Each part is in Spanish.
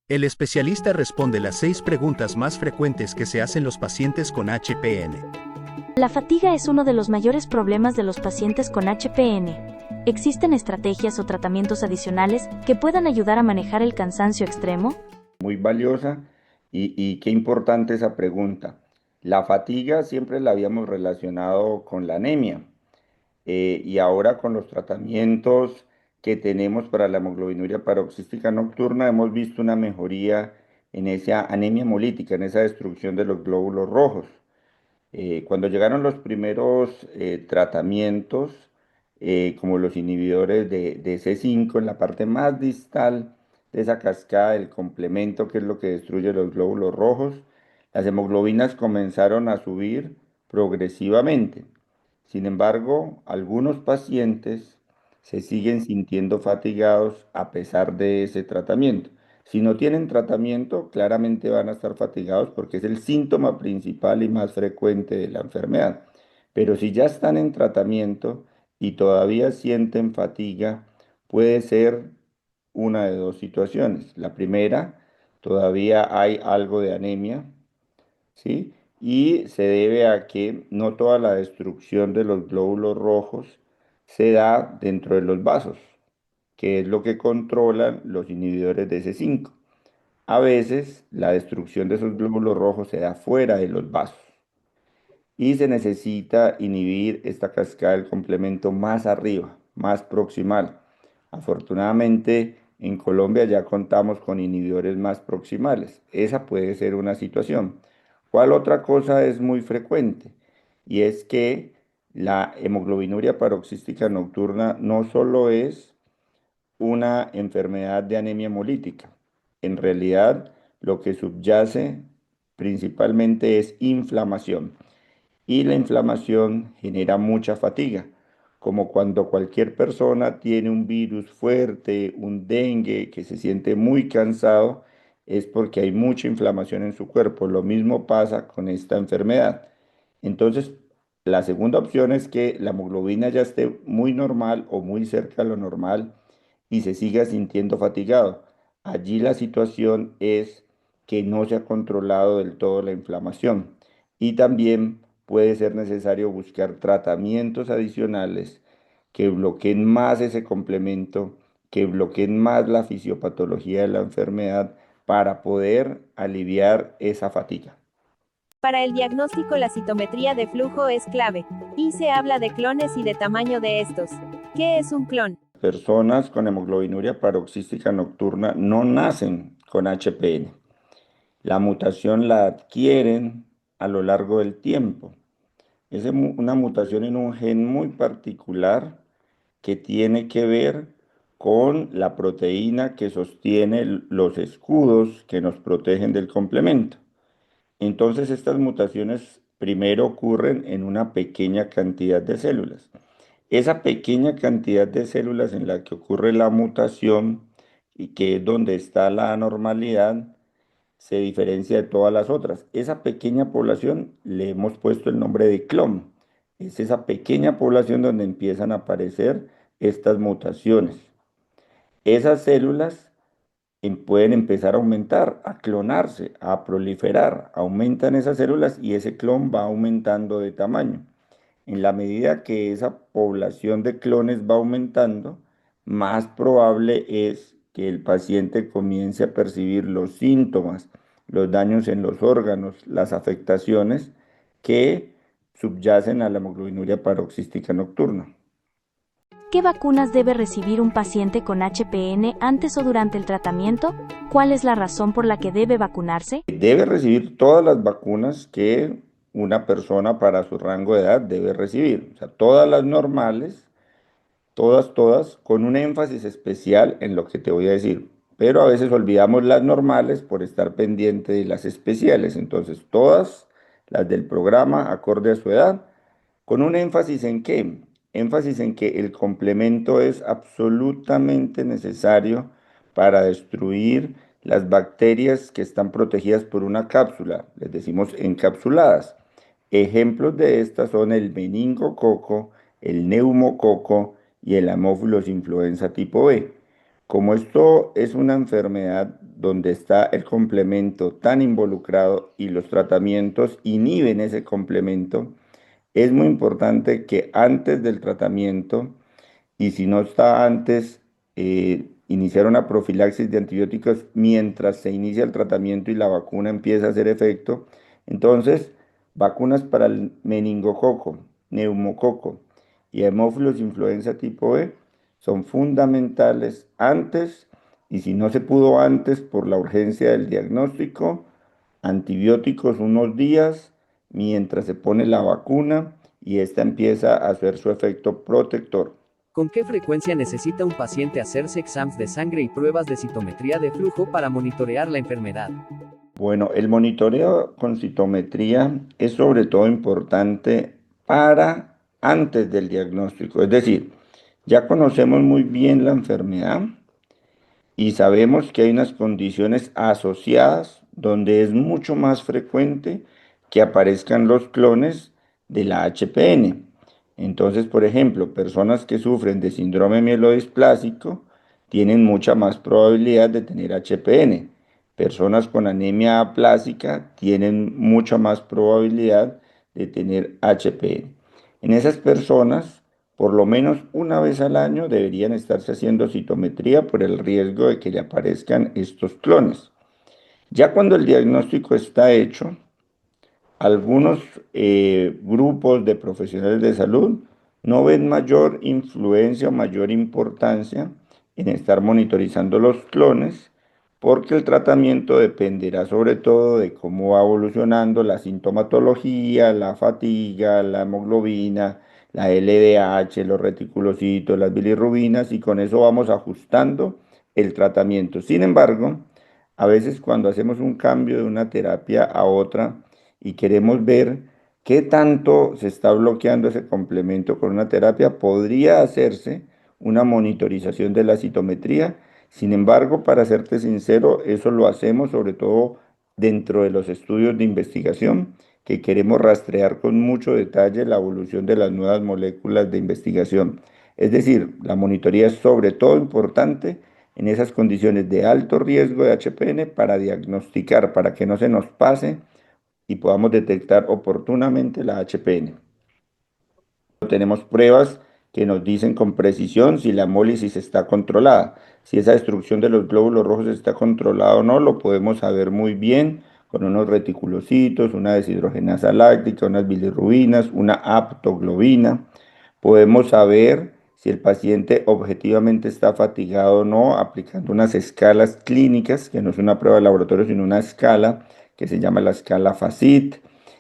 El especialista responde las 6 preguntas más frecuentes que se hacen los pacientes con HPN. La fatiga es uno de los mayores problemas de los pacientes con HPN. ¿Existen estrategias o tratamientos adicionales que puedan ayudar a manejar el cansancio extremo? Muy valiosa y qué importante esa pregunta. La fatiga siempre la habíamos relacionado con la anemia y ahora con los tratamientos que tenemos para la hemoglobinuria paroxística nocturna hemos visto una mejoría en esa anemia hemolítica, en esa destrucción de los glóbulos rojos. Cuando llegaron los primeros tratamientos, como los inhibidores de C5 en la parte más distal de esa cascada del complemento, que es lo que destruye los glóbulos rojos, las hemoglobinas comenzaron a subir progresivamente. Sin embargo, algunos pacientes se siguen sintiendo fatigados a pesar de ese tratamiento. Si no tienen tratamiento, claramente van a estar fatigados porque es el síntoma principal y más frecuente de la enfermedad. Pero si ya están en tratamiento y todavía sienten fatiga, puede ser una de dos situaciones. La primera, todavía hay algo de anemia, ¿sí? Y se debe a que no toda la destrucción de los glóbulos rojos se da dentro de los vasos, que es lo que controlan los inhibidores de C5. A veces la destrucción de esos glóbulos rojos se da fuera de los vasos y se necesita inhibir esta cascada del complemento más arriba, más proximal. Afortunadamente, en Colombia ya contamos con inhibidores más proximales. Esa puede ser una situación. ¿Cuál otra cosa es muy frecuente? Y es que la hemoglobinuria paroxística nocturna no solo es una enfermedad de anemia hemolítica. En realidad, lo que subyace principalmente es inflamación y la inflamación genera mucha fatiga, como cuando cualquier persona tiene un virus fuerte, un dengue, que se siente muy cansado, es porque hay mucha inflamación en su cuerpo. Lo mismo pasa con esta enfermedad. Entonces, la segunda opción es que la hemoglobina ya esté muy normal o muy cerca de lo normal y se siga sintiendo fatigado. Allí la situación es que no se ha controlado del todo la inflamación y también puede ser necesario buscar tratamientos adicionales que bloqueen más ese complemento, que bloqueen más la fisiopatología de la enfermedad para poder aliviar esa fatiga. Para el diagnóstico la citometría de flujo es clave, y se habla de clones y de tamaño de estos. ¿Qué es un clon? Personas con hemoglobinuria paroxística nocturna no nacen con HPN. La mutación la adquieren a lo largo del tiempo. Es una mutación en un gen muy particular que tiene que ver con la proteína que sostiene los escudos que nos protegen del complemento. Entonces estas mutaciones primero ocurren en una pequeña cantidad de células. Esa pequeña cantidad de células en la que ocurre la mutación y que es donde está la anormalidad, se diferencia de todas las otras. Esa pequeña población le hemos puesto el nombre de clon. Es esa pequeña población donde empiezan a aparecer estas mutaciones. Esas células pueden empezar a aumentar, a clonarse, a proliferar. Aumentan esas células y ese clon va aumentando de tamaño. En la medida que esa población de clones va aumentando, más probable es que el paciente comience a percibir los síntomas, los daños en los órganos, las afectaciones que subyacen a la hemoglobinuria paroxística nocturna. ¿Qué vacunas debe recibir un paciente con HPN antes o durante el tratamiento? ¿Cuál es la razón por la que debe vacunarse? Debe recibir todas las vacunas que una persona para su rango de edad debe recibir. O sea, todas las normales, todas, con un énfasis especial en lo que te voy a decir. Pero a veces olvidamos las normales por estar pendiente de las especiales. Entonces, todas las del programa acorde a su edad, con un énfasis en qué? Énfasis en que el complemento es absolutamente necesario para destruir las bacterias que están protegidas por una cápsula, les decimos encapsuladas. Ejemplos de estas son el meningococo, el neumococo y el Haemophilus influenza tipo B. Como esto es una enfermedad donde está el complemento tan involucrado y los tratamientos inhiben ese complemento, es muy importante que antes del tratamiento, y si no está antes, iniciar una profilaxis de antibióticos mientras se inicia el tratamiento y la vacuna empieza a hacer efecto. Entonces, vacunas para el meningococo, neumococo y hemófilos influenza tipo B son fundamentales antes, y si no se pudo antes por la urgencia del diagnóstico, antibióticos unos días mientras se pone la vacuna y esta empieza a hacer su efecto protector. ¿Con qué frecuencia necesita un paciente hacerse exámenes de sangre y pruebas de citometría de flujo para monitorear la enfermedad? Bueno, el monitoreo con citometría es sobre todo importante para antes del diagnóstico, es decir, ya conocemos muy bien la enfermedad y sabemos que hay unas condiciones asociadas donde es mucho más frecuente que aparezcan los clones de la HPN. Entonces, por ejemplo, personas que sufren de síndrome mielodisplásico tienen mucha más probabilidad de tener HPN. Personas con anemia aplásica tienen mucha más probabilidad de tener HPN. En esas personas, por lo menos una vez al año deberían estarse haciendo citometría por el riesgo de que le aparezcan estos clones. Ya cuando el diagnóstico está hecho, algunos grupos de profesionales de salud no ven mayor influencia o mayor importancia en estar monitorizando los clones, porque el tratamiento dependerá sobre todo de cómo va evolucionando la sintomatología, la fatiga, la hemoglobina, la LDH, los reticulocitos, las bilirrubinas, y con eso vamos ajustando el tratamiento. Sin embargo, a veces cuando hacemos un cambio de una terapia a otra y queremos ver qué tanto se está bloqueando ese complemento con una terapia, podría hacerse una monitorización de la citometría. Sin embargo, para serte sincero, eso lo hacemos sobre todo dentro de los estudios de investigación, que queremos rastrear con mucho detalle la evolución de las nuevas moléculas de investigación. Es decir, la monitoría es sobre todo importante en esas condiciones de alto riesgo de HPN para diagnosticar, para que no se nos pase y podamos detectar oportunamente la HPN. Tenemos pruebas que nos dicen con precisión si la hemólisis está controlada. Si esa destrucción de los glóbulos rojos está controlada o no, lo podemos saber muy bien con unos reticulocitos, una deshidrogenasa láctica, unas bilirrubinas, una aptoglobina. Podemos saber si el paciente objetivamente está fatigado o no, aplicando unas escalas clínicas, que no es una prueba de laboratorio, sino una escala que se llama la escala FACIT.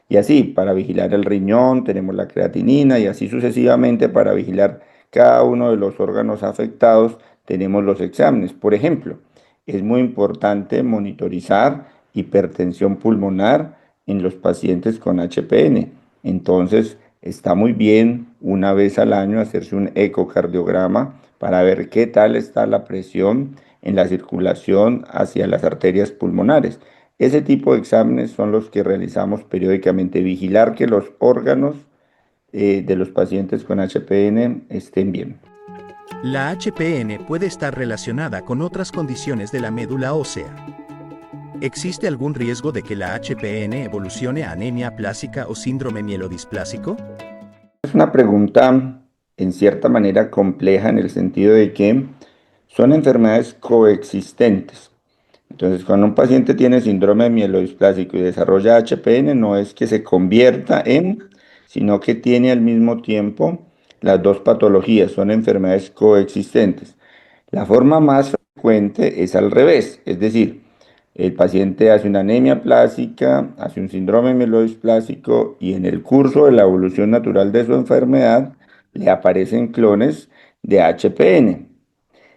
Y así, para vigilar el riñón, tenemos la creatinina, y así sucesivamente, para vigilar cada uno de los órganos afectados, tenemos los exámenes. Por ejemplo, es muy importante monitorizar hipertensión pulmonar en los pacientes con HPN. Entonces, está muy bien una vez al año hacerse un ecocardiograma para ver qué tal está la presión en la circulación hacia las arterias pulmonares. Ese tipo de exámenes son los que realizamos periódicamente, vigilar que los órganos de los pacientes con HPN estén bien. La HPN puede estar relacionada con otras condiciones de la médula ósea. ¿Existe algún riesgo de que la HPN evolucione a anemia aplásica o síndrome mielodisplásico? Es una pregunta en cierta manera compleja, en el sentido de que son enfermedades coexistentes. Entonces, cuando un paciente tiene síndrome mielodisplásico y desarrolla HPN, no es que se convierta en, sino que tiene al mismo tiempo las dos patologías, son enfermedades coexistentes. La forma más frecuente es al revés, es decir, el paciente hace una anemia plástica, hace un síndrome mielodisplásico, y en el curso de la evolución natural de su enfermedad le aparecen clones de HPN.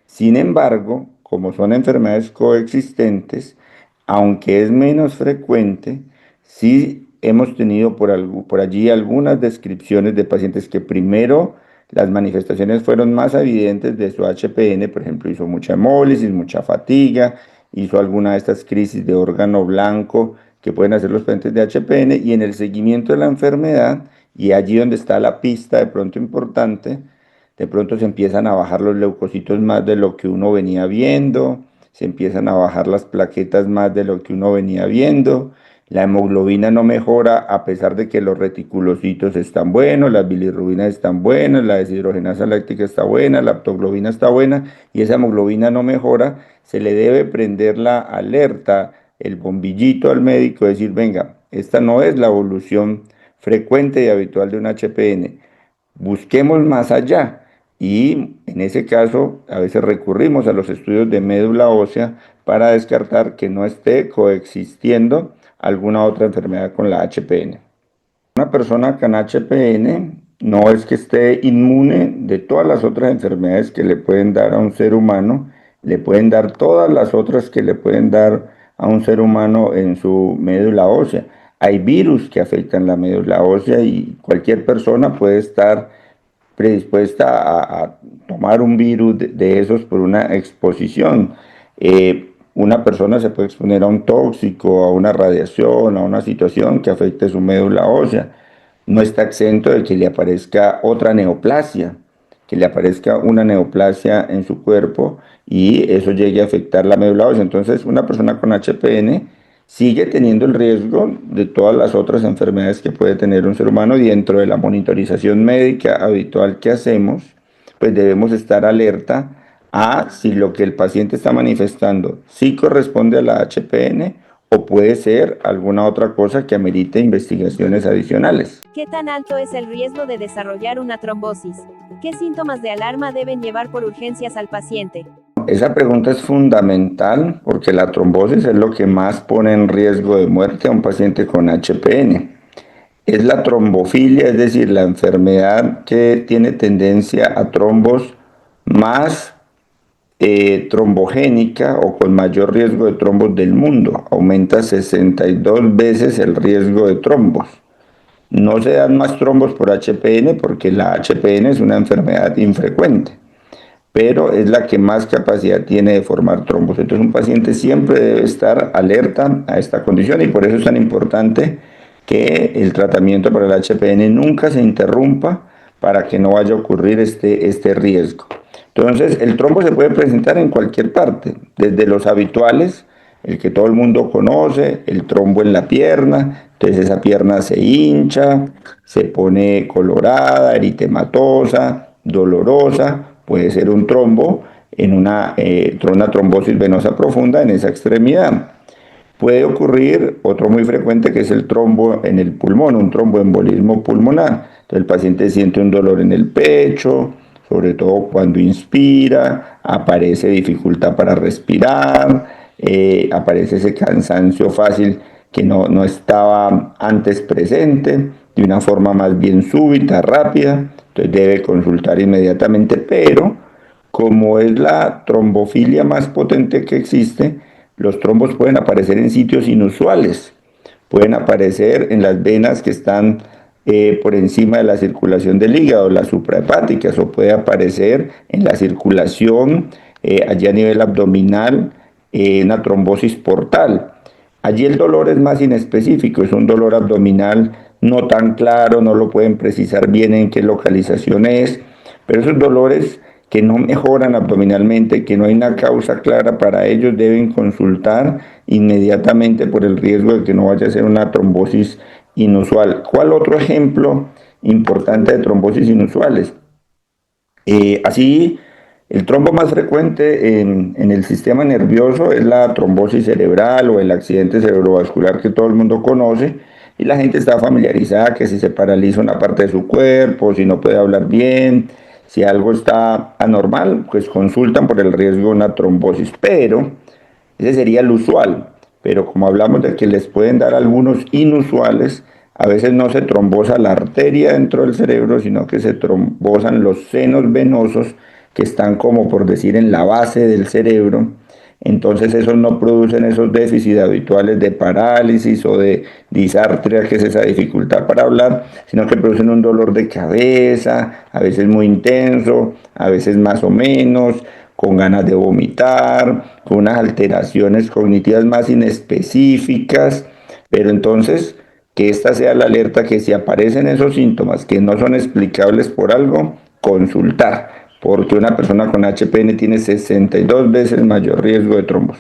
Sin embargo, como son enfermedades coexistentes, aunque es menos frecuente, sí hemos tenido por allí algunas descripciones de pacientes que primero las manifestaciones fueron más evidentes de su HPN. Por ejemplo, hizo mucha hemólisis, mucha fatiga, hizo alguna de estas crisis de órgano blanco que pueden hacer los pacientes de HPN, y en el seguimiento de la enfermedad, y allí donde está la pista de pronto importante, de pronto se empiezan a bajar los leucocitos más de lo que uno venía viendo, se empiezan a bajar las plaquetas más de lo que uno venía viendo, la hemoglobina no mejora a pesar de que los reticulocitos están buenos, las bilirrubinas están buenas, la deshidrogenasa láctica está buena, la aptoglobina está buena y esa hemoglobina no mejora, se le debe prender la alerta, el bombillito al médico, decir, venga, esta no es la evolución frecuente y habitual de un HPN, busquemos más allá. Y en ese caso, a veces recurrimos a los estudios de médula ósea para descartar que no esté coexistiendo alguna otra enfermedad con la HPN. Una persona con HPN no es que esté inmune de todas las otras enfermedades que le pueden dar a un ser humano, le pueden dar todas las otras que le pueden dar a un ser humano en su médula ósea. Hay virus que afectan la médula ósea y cualquier persona puede estar predispuesta a tomar un virus de esos por una exposición. Una persona se puede exponer a un tóxico, a una radiación, a una situación que afecte su médula ósea. No está exento de que le aparezca otra neoplasia, que le aparezca una neoplasia en su cuerpo y eso llegue a afectar la médula ósea. Entonces, una persona con HPN sigue teniendo el riesgo de todas las otras enfermedades que puede tener un ser humano y dentro de la monitorización médica habitual que hacemos, pues debemos estar alerta a si lo que el paciente está manifestando sí corresponde a la HPN o puede ser alguna otra cosa que amerite investigaciones adicionales. ¿Qué tan alto es el riesgo de desarrollar una trombosis? ¿Qué síntomas de alarma deben llevar por urgencias al paciente? Esa pregunta es fundamental porque la trombosis es lo que más pone en riesgo de muerte a un paciente con HPN. Es la trombofilia, es decir, la enfermedad que tiene tendencia a trombos más trombogénica o con mayor riesgo de trombos del mundo. Aumenta 62 veces el riesgo de trombos. No se dan más trombos por HPN porque la HPN es una enfermedad infrecuente, pero es la que más capacidad tiene de formar trombos. Entonces un paciente siempre debe estar alerta a esta condición y por eso es tan importante que el tratamiento para el HPN nunca se interrumpa para que no vaya a ocurrir este riesgo. Entonces el trombo se puede presentar en cualquier parte, desde los habituales, el que todo el mundo conoce, el trombo en la pierna, entonces esa pierna se hincha, se pone colorada, eritematosa, dolorosa, puede ser un trombo en una trombosis venosa profunda en esa extremidad. Puede ocurrir otro muy frecuente que es el trombo en el pulmón, un tromboembolismo pulmonar. Entonces el paciente siente un dolor en el pecho, sobre todo cuando inspira, aparece dificultad para respirar, aparece ese cansancio fácil que no estaba antes presente, de una forma más bien súbita, rápida, entonces debe consultar inmediatamente, pero como es la trombofilia más potente que existe, los trombos pueden aparecer en sitios inusuales, pueden aparecer en las venas que están por encima de la circulación del hígado, las suprahepáticas, o puede aparecer en la circulación allí a nivel abdominal, una trombosis portal. Allí el dolor es más inespecífico, es un dolor abdominal no tan claro, no lo pueden precisar bien en qué localización es, pero esos dolores que no mejoran abdominalmente, que no hay una causa clara para ellos, deben consultar inmediatamente por el riesgo de que no vaya a ser una trombosis inusual. ¿Cuál otro ejemplo importante de trombosis inusuales? Así, el trombo más frecuente en el sistema nervioso es la trombosis cerebral o el accidente cerebrovascular que todo el mundo conoce y la gente está familiarizada que si se paraliza una parte de su cuerpo, si no puede hablar bien, si algo está anormal, pues consultan por el riesgo de una trombosis, pero ese sería el usual. Pero como hablamos de que les pueden dar algunos inusuales, a veces no se trombosa la arteria dentro del cerebro, sino que se trombosan los senos venosos que están como por decir en la base del cerebro. Entonces esos no producen esos déficits habituales de parálisis o de disartria, que es esa dificultad para hablar, sino que producen un dolor de cabeza, a veces muy intenso, a veces más o menos, con ganas de vomitar, con unas alteraciones cognitivas más inespecíficas, pero entonces que esta sea la alerta que si aparecen esos síntomas que no son explicables por algo, consultar, porque una persona con HPN tiene 62 veces mayor riesgo de trombos.